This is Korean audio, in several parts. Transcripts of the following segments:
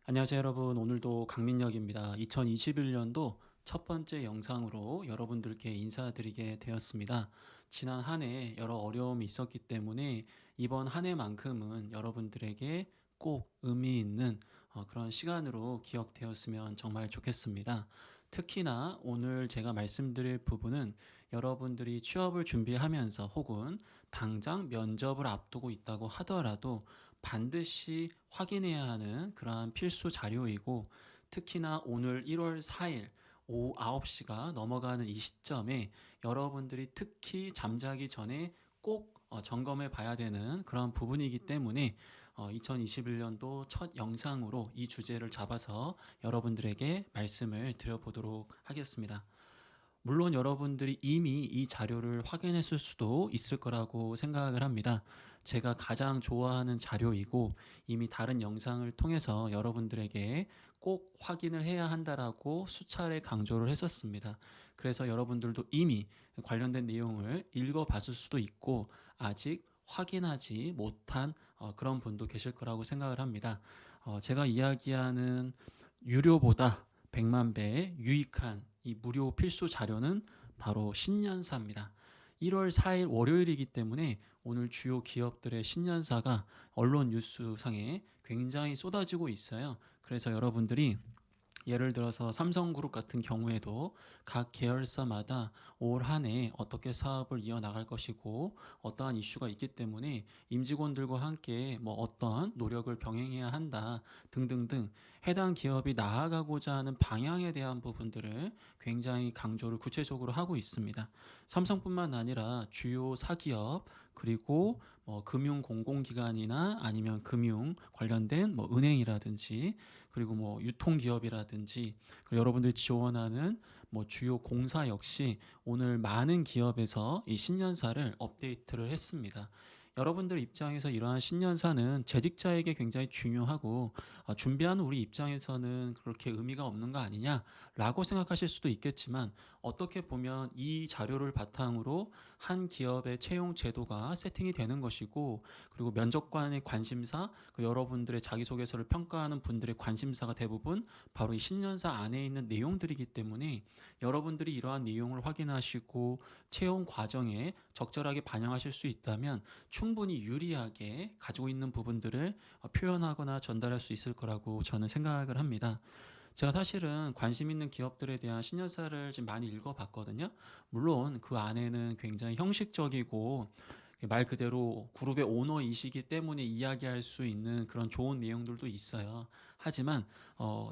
안녕하세요 여러분. 오늘도 강민혁입니다. 2021년도 첫 번째 영상으로 여러분들께 인사드리게 되었습니다. 지난 한 해 여러 어려움이 있었기 때문에 이번 한 해만큼은 여러분들에게 꼭 의미 있는 그런 시간으로 기억되었으면 정말 좋겠습니다. 특히나 오늘 제가 말씀드릴 부분은 여러분들이 취업을 준비하면서 혹은 당장 면접을 앞두고 있다고 하더라도 반드시 확인해야 하는 그러한 필수 자료이고, 특히나 오늘 1월 4일 오후 9시가 넘어가는 이 시점에 여러분들이 특히 잠자기 전에 꼭 점검해 봐야 되는 그런 부분이기 때문에 2021년도 첫 영상으로 이 주제를 잡아서 여러분들에게 말씀을 드려보도록 하겠습니다. 물론 여러분들이 이미 이 자료를 확인했을 수도 있을 거라고 생각을 합니다. 제가 가장 좋아하는 자료이고 이미 다른 영상을 통해서 여러분들에게 꼭 확인을 해야 한다라고 수차례 강조를 했었습니다. 그래서 여러분들도 이미 관련된 내용을 읽어봤을 수도 있고 아직 확인하지 못한 그런 분도 계실 거라고 생각을 합니다. 제가 이야기하는 유료보다 100만 배의 유익한 이 무료 필수 자료는 바로 신년사입니다. 1월 4일 월요일이기 때문에 오늘 주요 기업들의 신년사가 언론 뉴스상에 굉장히 쏟아지고 있어요. 그래서 여러분들이 예를 들어서 삼성그룹 같은 경우에도 각 계열사마다 올 한 해 어떻게 사업을 이어나갈 것이고 어떠한 이슈가 있기 때문에 임직원들과 함께 뭐 어떤 노력을 병행해야 한다 등등등 해당 기업이 나아가고자 하는 방향에 대한 부분들을 굉장히 강조를 구체적으로 하고 있습니다. 삼성뿐만 아니라 주요 사기업 그리고 뭐 금융 공공기관이나 아니면 금융 관련된 뭐 은행이라든지 그리고 뭐 유통기업이라든지 그리고 여러분들이 지원하는 뭐 주요 공사 역시 오늘 많은 기업에서 이 신년사를 업데이트를 했습니다. 여러분들 입장에서 이러한 신년사는 재직자에게 굉장히 중요하고 준비하는 우리 입장에서는 그렇게 의미가 없는 거 아니냐라고 생각하실 수도 있겠지만, 어떻게 보면 이 자료를 바탕으로 한 기업의 채용 제도가 세팅이 되는 것이고, 그리고 면접관의 관심사, 여러분들의 자기소개서를 평가하는 분들의 관심사가 대부분 바로 이 신년사 안에 있는 내용들이기 때문에 여러분들이 이러한 내용을 확인하시고 채용 과정에 적절하게 반영하실 수 있다면 충분히 유리하게 가지고 있는 부분들을 표현하거나 전달할 수 있을 거라고 저는 생각을 합니다. 제가 사실은 관심 있는 기업들에 대한 신년사를 지금 많이 읽어봤거든요. 물론 그 안에는 굉장히 형식적이고 말 그대로 그룹의 오너이시기 때문에 이야기할 수 있는 그런 좋은 내용들도 있어요. 하지만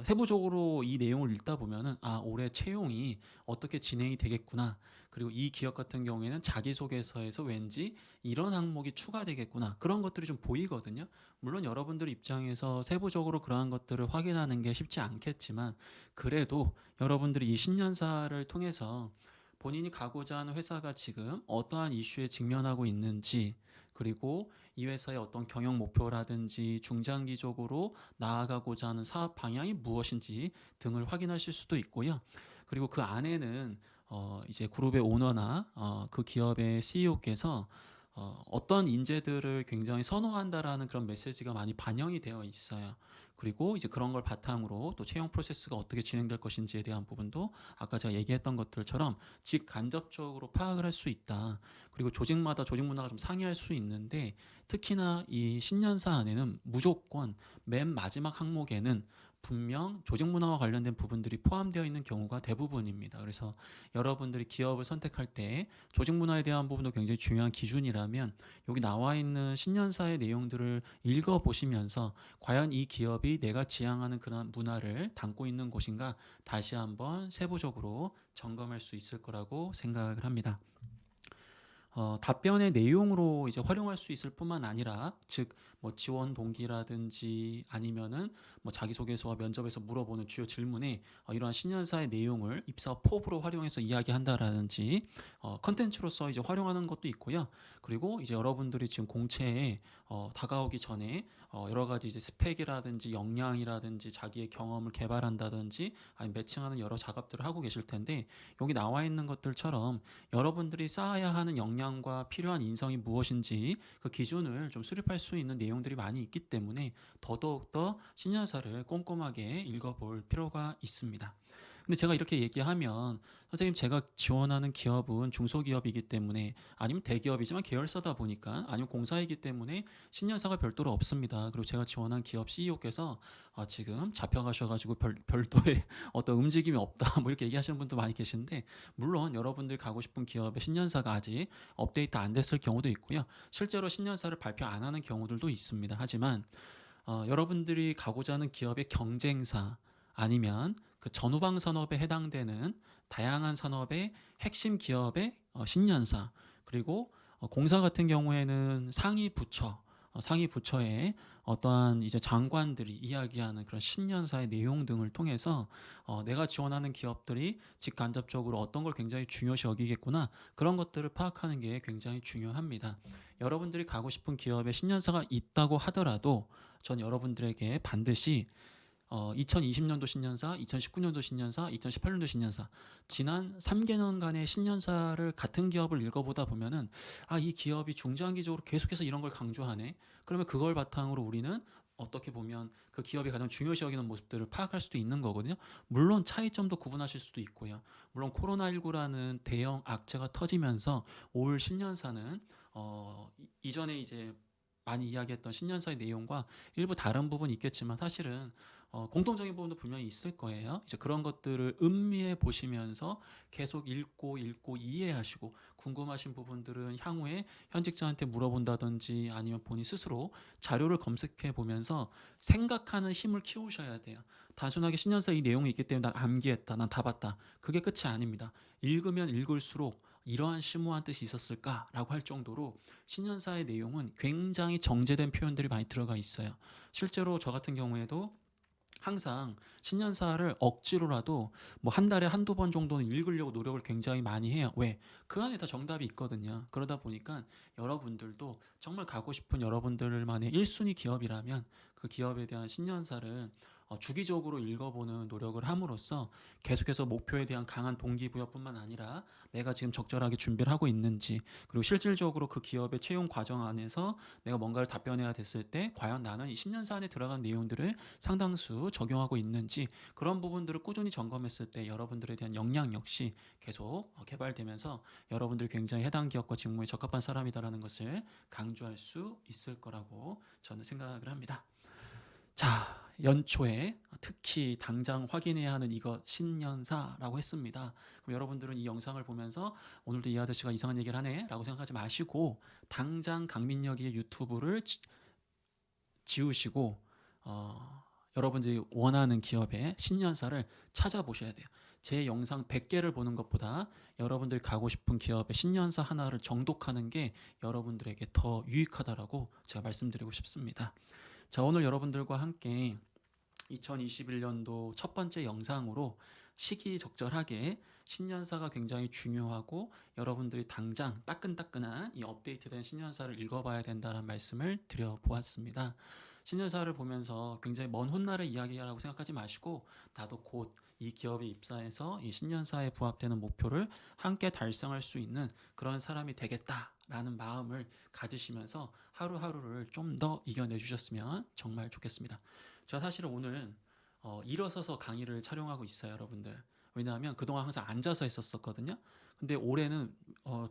세부적으로 이 내용을 읽다 보면은 올해 채용이 어떻게 진행이 되겠구나. 그리고 이 기업 같은 경우에는 자기소개서에서 왠지 이런 항목이 추가되겠구나. 그런 것들이 좀 보이거든요. 물론 여러분들 입장에서 세부적으로 그러한 것들을 확인하는 게 쉽지 않겠지만, 그래도 여러분들이 이 신년사를 통해서 본인이 가고자 하는 회사가 지금 어떠한 이슈에 직면하고 있는지, 그리고 이 회사의 어떤 경영 목표라든지 중장기적으로 나아가고자 하는 사업 방향이 무엇인지 등을 확인하실 수도 있고요. 그리고 그 안에는 이제 그룹의 오너나 그 기업의 CEO께서 어떤 인재들을 굉장히 선호한다라는 그런 메시지가 많이 반영이 되어 있어요. 그리고 이제 그런 걸 바탕으로 또 채용 프로세스가 어떻게 진행될 것인지에 대한 부분도 아까 제가 얘기했던 것들처럼 직간접적으로 파악을 할 수 있다. 그리고 조직마다 조직 문화가 좀 상이할 수 있는데, 특히나 이 신년사 안에는 무조건 맨 마지막 항목에는 분명 조직 문화와 관련된 부분들이 포함되어 있는 경우가 대부분입니다. 그래서 여러분들이 기업을 선택할 때 조직 문화에 대한 부분도 굉장히 중요한 기준이라면, 여기 나와 있는 신년사의 내용들을 읽어보시면서 과연 이 기업이 내가 지향하는 그런 문화를 담고 있는 곳인가 다시 한번 세부적으로 점검할 수 있을 거라고 생각을 합니다. 답변의 내용으로 이제 활용할 수 있을 뿐만 아니라, 즉 뭐 지원 동기라든지 아니면은 뭐 자기소개서와 면접에서 물어보는 주요 질문에 이러한 신년사의 내용을 입사 포부로 활용해서 이야기한다라든지 컨텐츠로서 이제 활용하는 것도 있고요. 그리고 이제 여러분들이 지금 공채에 다가오기 전에 여러 가지 이제 스펙이라든지 역량이라든지 자기의 경험을 개발한다든지 아니면 매칭하는 여러 작업들을 하고 계실 텐데 여기 나와 있는 것들처럼 여러분들이 쌓아야 하는 역량과 필요한 인성이 무엇인지 그 기준을 좀 수립할 수 있는 내용들이 많이 있기 때문에 더더욱더 신년사를 꼼꼼하게 읽어볼 필요가 있습니다. 근데 제가 이렇게 얘기하면 선생님 제가 지원하는 기업은 중소기업이기 때문에 아니면 대기업이지만 계열사다 보니까 아니면 공사이기 때문에 신년사가 별도로 없습니다. 그리고 제가 지원한 기업 CEO께서 지금 잡혀가셔가지고 별도의 어떤 움직임이 없다 뭐 이렇게 얘기하시는 분도 많이 계신데 물론 여러분들 가고 싶은 기업의 신년사가 아직 업데이트 안 됐을 경우도 있고요. 실제로 신년사를 발표 안 하는 경우들도 있습니다. 하지만 여러분들이 가고자 하는 기업의 경쟁사 아니면 그 전후방 산업에 해당되는 다양한 산업의 핵심 기업의 신년사 그리고 공사 같은 경우에는 상위 부처의 어떠한 이제 장관들이 이야기하는 그런 신년사의 내용 등을 통해서 내가 지원하는 기업들이 직간접적으로 어떤 걸 굉장히 중요시 여기겠구나 그런 것들을 파악하는 게 굉장히 중요합니다. 여러분들이 가고 싶은 기업의 신년사가 있다고 하더라도 전 여러분들에게 반드시 2020년도 신년사, 2019년도 신년사, 2018년도 신년사 지난 3개년간의 신년사를 같은 기업을 읽어보다 보면은 이 기업이 중장기적으로 계속해서 이런 걸 강조하네. 그러면 그걸 바탕으로 우리는 어떻게 보면 그 기업이 가장 중요시 여기는 모습들을 파악할 수도 있는 거거든요. 물론 차이점도 구분하실 수도 있고요. 물론 코로나19라는 대형 악재가 터지면서 올 신년사는 이전에 이제 많이 이야기했던 신년사의 내용과 일부 다른 부분이 있겠지만 사실은 공통적인 부분도 분명히 있을 거예요. 이제 그런 것들을 음미해 보시면서 계속 읽고 이해하시고 궁금하신 부분들은 향후에 현직자한테 물어본다든지 아니면 본인 스스로 자료를 검색해 보면서 생각하는 힘을 키우셔야 돼요. 단순하게 신년사 이 내용이 있기 때문에 난 암기했다, 난 다 봤다. 그게 끝이 아닙니다. 읽으면 읽을수록 이러한 심오한 뜻이 있었을까라고 할 정도로 신년사의 내용은 굉장히 정제된 표현들이 많이 들어가 있어요. 실제로 저 같은 경우에도 항상 신년사를 억지로라도 뭐 한 달에 한두 번 정도는 읽으려고 노력을 굉장히 많이 해요. 왜? 그 안에 다 정답이 있거든요. 그러다 보니까 여러분들도 정말 가고 싶은 여러분들만의 1순위 기업이라면 그 기업에 대한 신년사를 주기적으로 읽어보는 노력을 함으로써 계속해서 목표에 대한 강한 동기부여뿐만 아니라 내가 지금 적절하게 준비를 하고 있는지 그리고 실질적으로 그 기업의 채용 과정 안에서 내가 뭔가를 답변해야 됐을 때 과연 나는 이 신년사 안에 들어간 내용들을 상당수 적용하고 있는지 그런 부분들을 꾸준히 점검했을 때 여러분들에 대한 역량 역시 계속 개발되면서 여러분들이 굉장히 해당 기업과 직무에 적합한 사람이다라는 것을 강조할 수 있을 거라고 저는 생각을 합니다. 자, 연초에 특히 당장 확인해야 하는 이것 신년사라고 했습니다. 그럼 여러분들은 이 영상을 보면서 오늘도 이 아저씨가 이상한 얘기를 하네 라고 생각하지 마시고 당장 강민혁의 유튜브를 지우시고 여러분들이 원하는 기업의 신년사를 찾아보셔야 돼요. 제 영상 100개를 보는 것보다 여러분들이 가고 싶은 기업의 신년사 하나를 정독하는 게 여러분들에게 더 유익하다라고 제가 말씀드리고 싶습니다. 자, 오늘 여러분들과 함께 2021년도 첫 번째 영상으로 시기적절하게 신년사가 굉장히 중요하고 여러분들이 당장 따끈따끈한 이 업데이트된 신년사를 읽어봐야 된다는 말씀을 드려보았습니다. 신년사를 보면서 굉장히 먼 훗날의 이야기라고 생각하지 마시고 나도 곧 이 기업에 입사해서 이 신년사에 부합되는 목표를 함께 달성할 수 있는 그런 사람이 되겠다라는 마음을 가지시면서 하루하루를 좀 더 이겨내 주셨으면 정말 좋겠습니다. 제가 사실은 오늘 일어서서 강의를 촬영하고 있어요, 여러분들. 왜냐하면 그동안 항상 앉아서 했었거든요. 근데 올해는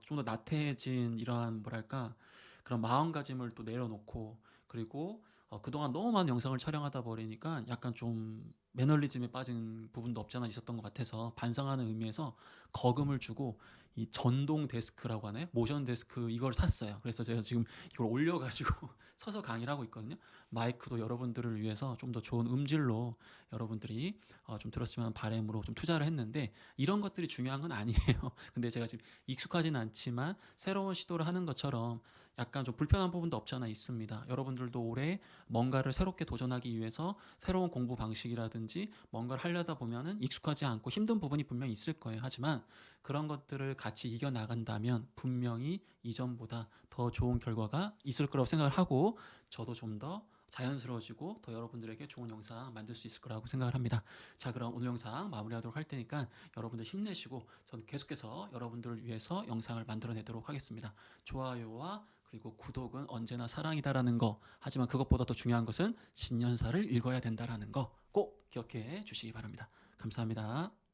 좀 더 나태해진 이러한 뭐랄까 그런 마음가짐을 또 내려놓고 그리고 그동안 너무 많은 영상을 촬영하다 보니까 약간 좀 매너리즘에 빠진 부분도 없지 않아 있었던 것 같아서 반성하는 의미에서 거금을 주고 이 전동 데스크라고 하나요? 모션 데스크 이걸 샀어요. 그래서 제가 지금 이걸 올려가지고 서서 강의를 하고 있거든요. 마이크도 여러분들을 위해서 좀 더 좋은 음질로 여러분들이 좀 들었으면 하는 바람으로 좀 투자를 했는데 이런 것들이 중요한 건 아니에요. 근데 제가 지금 익숙하진 않지만 새로운 시도를 하는 것처럼 약간 좀 불편한 부분도 없지 않아 있습니다. 여러분들도 올해 뭔가를 새롭게 도전하기 위해서 새로운 공부 방식이라든지 뭔가를 하려다 보면은 익숙하지 않고 힘든 부분이 분명히 있을 거예요. 하지만 그런 것들을 같이 이겨나간다면 분명히 이전보다 더 좋은 결과가 있을 거라고 생각을 하고 저도 좀 더 자연스러워지고 더 여러분들에게 좋은 영상 만들 수 있을 거라고 생각을 합니다. 자, 그럼 오늘 영상 마무리하도록 할 테니까 여러분들 힘내시고 저는 계속해서 여러분들을 위해서 영상을 만들어내도록 하겠습니다. 좋아요와 그리고 구독은 언제나 사랑이다라는 거, 하지만 그것보다 더 중요한 것은 신년사를 읽어야 된다라는 거 꼭 기억해 주시기 바랍니다. 감사합니다.